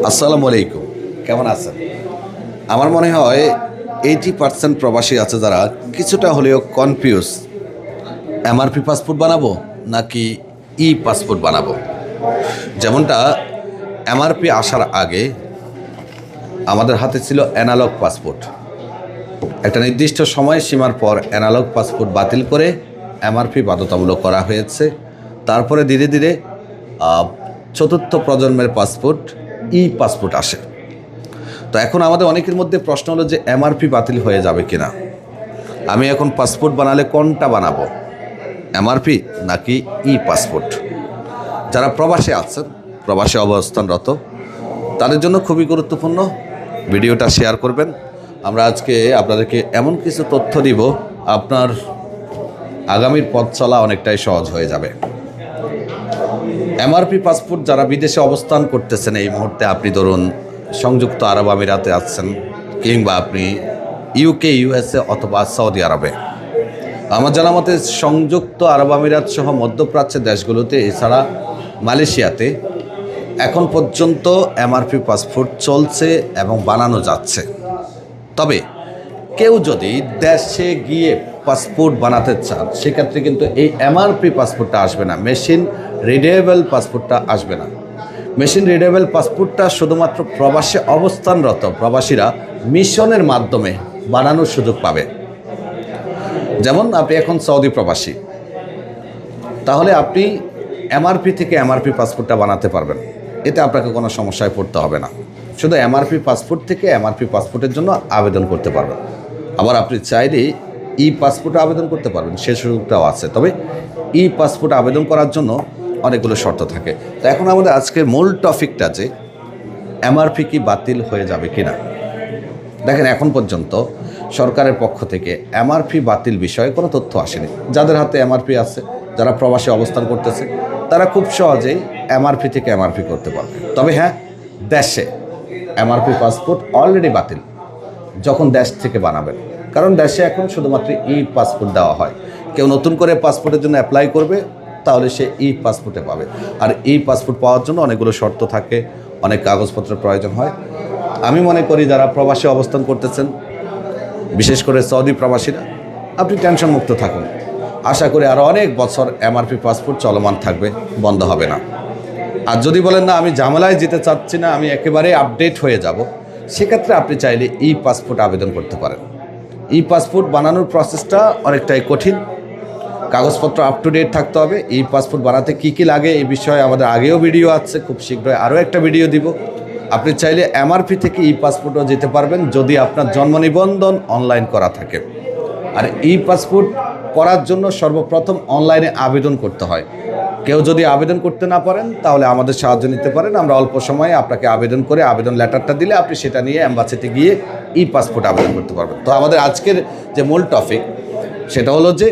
আসসালামু আলাইকুম। কেমন আছেন? আমার মনে হয় 80% প্রবাসী আছে যারা কিছুটা হলেও কনফিউজ। এমআরপি পাসপোর্ট বানাবো নাকি ই পাসপোর্ট বানাবো? যেমনটা এমআরপি আসার আগে আমাদের হাতে ছিল অ্যানালগ পাসপোর্ট। একটা নির্দিষ্ট সময় সীমার পর অ্যানালগ পাসপোর্ট বাতিল করে এমআরপি বাধ্যতামূলক করা হয়েছে। তারপরে ধীরে ধীরে চতুর্থ প্রজন্মের পাসপোর্ট ই পাসপোর্ট আসে। তো এখন আমাদের অনেকের মধ্যে প্রশ্ন হলো যে এমআরপি বাতিল হয়ে যাবে কিনা। আমি এখন পাসপোর্ট বানালে কোনটা বানাবো, এমআরপি নাকি ই পাসপোর্ট? যারা প্রবাসে আছেন, প্রবাসে অবস্থানরত, তাদের জন্য খুবই গুরুত্বপূর্ণ। ভিডিওটা শেয়ার করবেন। আমরা আজকে আপনাদেরকে এমন কিছু তথ্য দিব, আপনার আগামীর পথ চলা অনেকটাই সহজ হয়ে যাবে। এমআরপি পাসপোর্ট যারা বিদেশে অবস্থান করতেছেন, এই মুহূর্তে আপনি ধরুন সংযুক্ত আরব আমিরাতে আছেন, কিংবা আপনি ইউকে, ইউএসএ অথবা সৌদি আরবে। আমার জানা মতে সংযুক্ত আরব আমিরাত সহ মধ্যপ্রাচ্যের দেশগুলোতে, এছাড়া মালয়েশিয়াতে এখন পর্যন্ত এমআরপি পাসপোর্ট চলছে এবং বানানো যাচ্ছে। তবে কেউ যদি দেশে গিয়ে পাসপোর্ট বানাতে চান, সেক্ষেত্রে কিন্তু এই এমআরপি পাসপোর্টটা আসবে না, মেশিন রিডেবল পাসপোর্টটা আসবে না। মেশিন রিডেবল পাসপোর্টটা শুধুমাত্র প্রবাসে অবস্থানরত প্রবাসীরা মিশনের মাধ্যমে বানানোর সুযোগ পাবে। যেমন আপনি এখন সৌদি প্রবাসী, তাহলে আপনি এমআরপি থেকে এমআরপি পাসপোর্টটা বানাতে পারবেন। এতে আপনাকে কোনো সমস্যায় পড়তে হবে না। শুধু এমআরপি পাসপোর্ট থেকে এমআরপি পাসপোর্টের জন্য আবেদন করতে পারবেন। আবার আপনি চাইলে ই পাসপোর্টে আবেদন করতে পারবেন, সে সুযোগটাও আছে। তবে ই পাসপোর্ট আবেদন করার জন্য অনেকগুলো শর্ত থাকে। তো এখন আমাদের আজকের মূল টপিকটা যে এমআরপি কি বাতিল হয়ে যাবে কিনা। দেখেন, এখন পর্যন্ত সরকারের পক্ষ থেকে এমআরপি বাতিল বিষয়ে কোনো তথ্য আসেনি। যাদের হাতে এমআরপি আছে, যারা প্রবাসে অবস্থান করতেছে, তারা খুব সহজেই এমআরপি থেকে এমআরপি করতে পারবে। তবে হ্যাঁ, দেশে এমআরপি পাসপোর্ট অলরেডি বাতিল যখন দেশ থেকে বানাবেন, কারণ দেশে এখন শুধুমাত্র ই পাসপোর্ট দেওয়া হয়। কেউ নতুন করে পাসপোর্টের জন্য অ্যাপ্লাই করবে, তাহলে সে ই পাসপোর্টে পাবে। আর ই পাসপোর্ট পাওয়ার জন্য অনেকগুলো শর্ত থাকে, অনেক কাগজপত্রের প্রয়োজন হয়। আমি মনে করি যারা প্রবাসে অবস্থান করতেছেন, বিশেষ করে সৌদি প্রবাসীরা, আপনি টেনশন মুক্ত থাকুন। আশা করি আরও অনেক বছর এমআরপি পাসপোর্ট চলমান থাকবে, বন্ধ হবে না। আর যদি বলেন না, আমি ঝামেলায় যেতে চাচ্ছি না, আমি একেবারে আপডেট হয়ে যাব, সেক্ষেত্রে আপনি চাইলে ই পাসপোর্ট আবেদন করতে পারেন। ই পাসপোর্ট বানানোর প্রসেসটা অনেকটাই কঠিন, কাগজপত্র আপ টু ডেট থাকতে হবে। ই পাসপোর্ট বানাতে কী কী লাগে এই বিষয়ে আমাদের আগেও ভিডিও আছে, খুব শীঘ্রই আরও একটা ভিডিও দিব। আপনি চাইলে এমআরপি থেকে ই পাসপোর্টও যেতে পারবেন, যদি আপনার জন্ম নিবন্ধন অনলাইন করা থাকে। আর ই পাসপোর্ট করার জন্য সর্বপ্রথম অনলাইনে আবেদন করতে হয়। কেউ যদি আবেদন করতে না পারেন, তাহলে আমাদের সাহায্য নিতে পারেন। আমরা অল্প সময়ে আপনাকে আবেদন করে আবেদন লেটারটা দিলে আপনি সেটা নিয়ে অ্যাম্বাসিতে গিয়ে ই পাসপোর্ট আবেদন করতে পারবেন। তো আমাদের আজকের যে মূল টপিক, সেটা হলো যে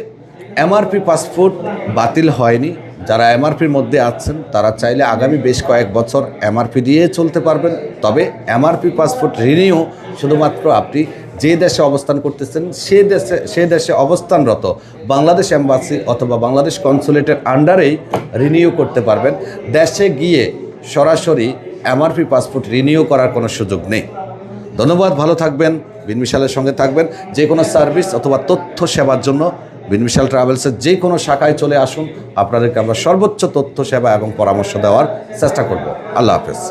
এমআরপি পাসপোর্ট বাতিল হয়নি। যারা এমআরপির মধ্যে আছেন, তারা চাইলে আগামী বেশ কয়েক বছর এমআরপি দিয়ে চলতে পারবেন। তবে এমআরপি পাসপোর্ট রিনিউ শুধুমাত্র আপনি যে দেশে অবস্থান করতেছেন, সে দেশে অবস্থানরত বাংলাদেশ এম্বাসি অথবা বাংলাদেশ কনসুলেটের আন্ডারেই রিনিউ করতে পারবেন। দেশে গিয়ে সরাসরি এমআরপি পাসপোর্ট রিনিউ করার কোনো সুযোগ নেই। ধন্যবাদ, ভালো থাকবেন, বিন মিশালের সঙ্গে থাকবেন। যে কোনো সার্ভিস অথবা তথ্য সেবার জন্য বিন মিশাল ট্রাভেলসের যে কোনো শাখায় চলে আসুন। আপনাদেরকে আমরা সর্বোচ্চ তথ্য সেবা এবং পরামর্শ দেওয়ার চেষ্টা করব। আল্লাহ হাফেজ।